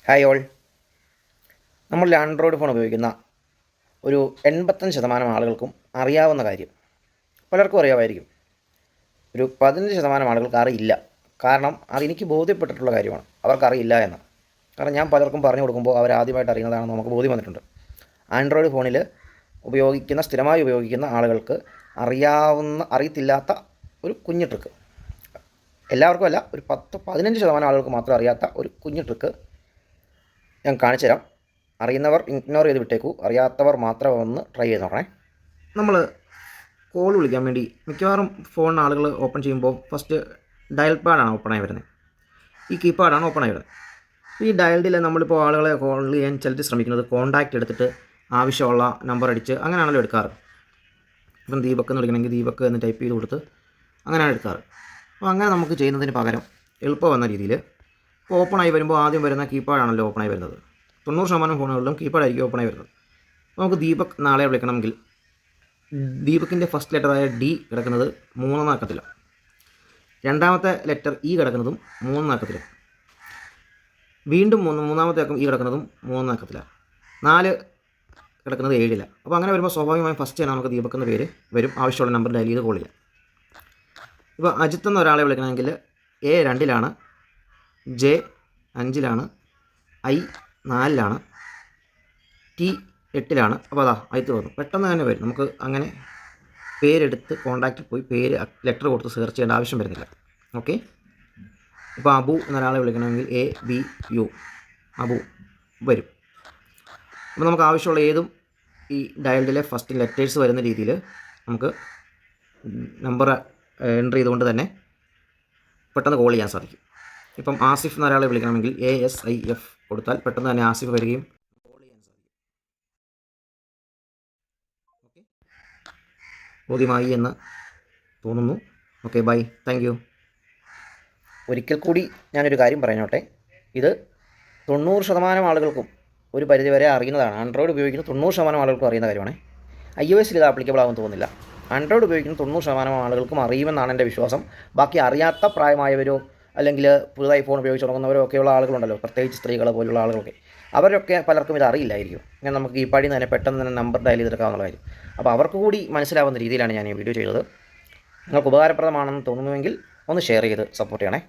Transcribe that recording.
Hi all. നമ്മൾ Android phone ഉപയോഗിക്കുന്ന ഒരു 85% ആളുകൾക്കും അറിയാവുന്ന കാര്യം, പലർക്കും അറിയാമായിരിക്കും. ഒരു 15% ആളുകൾക്ക് അറിയില്ല. കാരണം അതെനിക്ക് ബോധ്യപ്പെട്ടിട്ടുള്ള കാര്യമാണ്, അവർക്കറിയില്ല എന്ന്. കാരണം ഞാൻ പലർക്കും പറഞ്ഞു കൊടുക്കുമ്പോൾ അവരാദ്യമായിട്ട് അറിയുന്നതാണെന്ന് നമുക്ക് ബോധ്യം വന്നിട്ടുണ്ട്. ആൻഡ്രോയിഡ് ഫോണിൽ സ്ഥിരമായി ഉപയോഗിക്കുന്ന ആളുകൾക്ക് അറിയത്തില്ലാത്ത ഒരു കുഞ്ഞു ട്രിക്ക്, എല്ലാവർക്കും അല്ല, ഒരു 10-15% ആളുകൾക്ക് മാത്രം അറിയാത്ത ഒരു കുഞ്ഞു ട്രിക്ക് ഞാൻ കാണിച്ചു തരാം. അറിയുന്നവർ ഇഗ്നോർ ചെയ്ത് വിട്ടേക്കൂ, അറിയാത്തവർ മാത്രം ഒന്ന് ട്രൈ ചെയ്ത് നോക്കണേ. നമ്മൾ കോൾ വിളിക്കാൻ വേണ്ടി മിക്കവാറും ഫോണിന് ആളുകൾ ഓപ്പൺ ചെയ്യുമ്പോൾ ഫസ്റ്റ് ഡയൽ പാഡാണ് ഓപ്പണായി വരുന്നത്, ഈ കീപാഡാണ് ഓപ്പണായി വരുന്നത്. ഈ ഡയൽഡിൽ നമ്മളിപ്പോൾ ആളുകളെ കോൾ ചെയ്യാൻ ചിലർ ശ്രമിക്കുന്നത് കോൺടാക്റ്റ് എടുത്തിട്ട് ആവശ്യമുള്ള നമ്പർ അടിച്ച് അങ്ങനെയാണല്ലോ എടുക്കാറ്. ഇപ്പം ദീപക് എന്ന് വിളിക്കണമെങ്കിൽ ദീപക് എന്ന് ടൈപ്പ് ചെയ്ത് കൊടുത്ത് അങ്ങനെയാണ് എടുക്കാറ്. അപ്പോൾ അങ്ങനെ നമുക്ക് ചെയ്യുന്നതിന് പകരം എളുപ്പം വന്ന രീതിയിൽ ഇപ്പോൾ ഓപ്പണായി വരുമ്പോൾ ആദ്യം വരുന്ന കീപാഡാണല്ലോ ഓപ്പണായി വരുന്നത്. 90% ഫോണുകളിലും കീപാഡായിരിക്കും ഓപ്പണായി വരുന്നത്. നമുക്ക് ദീപക് നാളെ വിളിക്കണമെങ്കിൽ ദീപകിൻ്റെ ഫസ്റ്റ് ലെറ്ററായ ഡി കിടക്കുന്നത് 3 അക്കത്തിലാണ്, രണ്ടാമത്തെ ലെറ്റർ ഇ കിടക്കുന്നതും 3 അക്കത്തിലാണ്, വീണ്ടും മൂന്നാമത്തെ അക്കം ഇ കിടക്കുന്നതും 3 അക്കത്തിലാണ്, 4 കിടക്കുന്നത് 7ലാണ്. അപ്പോൾ അങ്ങനെ വരുമ്പോൾ സ്വാഭാവികമായും ഫസ്റ്റ് തന്നെ നമുക്ക് ദീപക് എന്ന പേര് വരും, ആവശ്യമുള്ള നമ്പർ ഡയൽ ചെയ്ത് കോൾ ചെയ്യാം. ഇപ്പോൾ അജിത്ത് എന്ന ഒരാളെ വിളിക്കണമെങ്കിൽ എ 2ലാണ്, ജെ 5ലാണ്, ഐ 4ലാണ്, ടി 8ലാണ്. അപ്പോൾ അതാ അയത്ത് വന്നു, പെട്ടെന്ന് തന്നെ വരും. നമുക്ക് അങ്ങനെ പേരെടുത്ത് കോൺടാക്റ്റിൽ പോയി പേര് ലെറ്റർ കൊടുത്ത് സെർച്ച് ചെയ്യേണ്ട ആവശ്യം വരുന്നില്ല. ഓക്കെ. ഇപ്പോൾ അബു എന്നൊരാളെ വിളിക്കണമെങ്കിൽ ABU, അബു വരും. അപ്പോൾ നമുക്ക് ആവശ്യമുള്ള ഏതും ഈ ഡയൽഡിലെ ഫസ്റ്റ് ലെറ്റേഴ്സ് വരുന്ന രീതിയിൽ നമുക്ക് നമ്പർ എൻ്റർ ചെയ്തുകൊണ്ട് തന്നെ പെട്ടെന്ന് കോൾ ചെയ്യാൻ സാധിക്കും. ഇപ്പം ആസിഫ് എന്നൊരാളെ വിളിക്കണമെങ്കിൽ ASIF കൊടുത്താൽ പെട്ടെന്ന് തന്നെ ആസിഫ് വരികയും കോൾ ചെയ്യാൻ സാധിക്കും. ഓക്കെ, ബോധ്യമായി എന്ന് തോന്നുന്നു. Okay, bye, thank you. ഒരിക്കൽ കൂടി ഞാനൊരു കാര്യം പറഞ്ഞോട്ടെ. ഇത് 90% ആളുകൾക്കും ഒരു പരിധിവരെ അറിയുന്നതാണ്. ആൻഡ്രോയിഡ് ഉപയോഗിക്കുന്ന 90% ആളുകൾക്കും അറിയുന്ന കാര്യമാണ്. iOS ഇത് ആപ്ലിക്കബിൾ ആകുമെന്ന് തോന്നുന്നില്ല. ആൻഡ്രോയിഡ് ഉപയോഗിക്കുന്ന 90% ആളുകൾക്കും അറിയുമെന്നാണ് എൻ്റെ വിശ്വാസം. ബാക്കി അറിയാത്ത പ്രായമായവരോ അല്ലെങ്കിൽ പുതുതായി ഫോൺ ഉപയോഗിച്ച് തുടങ്ങുന്നവരോ ഒക്കെയുള്ള ആളുകളുണ്ടല്ലോ, പ്രത്യേകിച്ച് സ്ത്രീകൾ പോലുള്ള ആളുകളൊക്കെ, അവരൊക്കെ പലർക്കും ഇത് അറിയില്ലായിരിക്കും. ഇങ്ങനെ നമുക്ക് ഈ പാടിയിൽ തന്നെ പെട്ടെന്ന് തന്നെ നമ്പർ ഡയൽ ചെയ്തെടുക്കാവുന്ന കാര്യം. അപ്പോൾ അവർക്ക് കൂടി മനസ്സിലാവുന്ന രീതിയിലാണ് ഞാൻ ഈ വീഡിയോ ചെയ്തത്. നിങ്ങൾക്ക് ഉപകാരപ്രദമാണെന്ന് തോന്നുന്നുവെങ്കിൽ ഒന്ന് ഷെയർ ചെയ്ത് സപ്പോർട്ട് ചെയ്യണേ.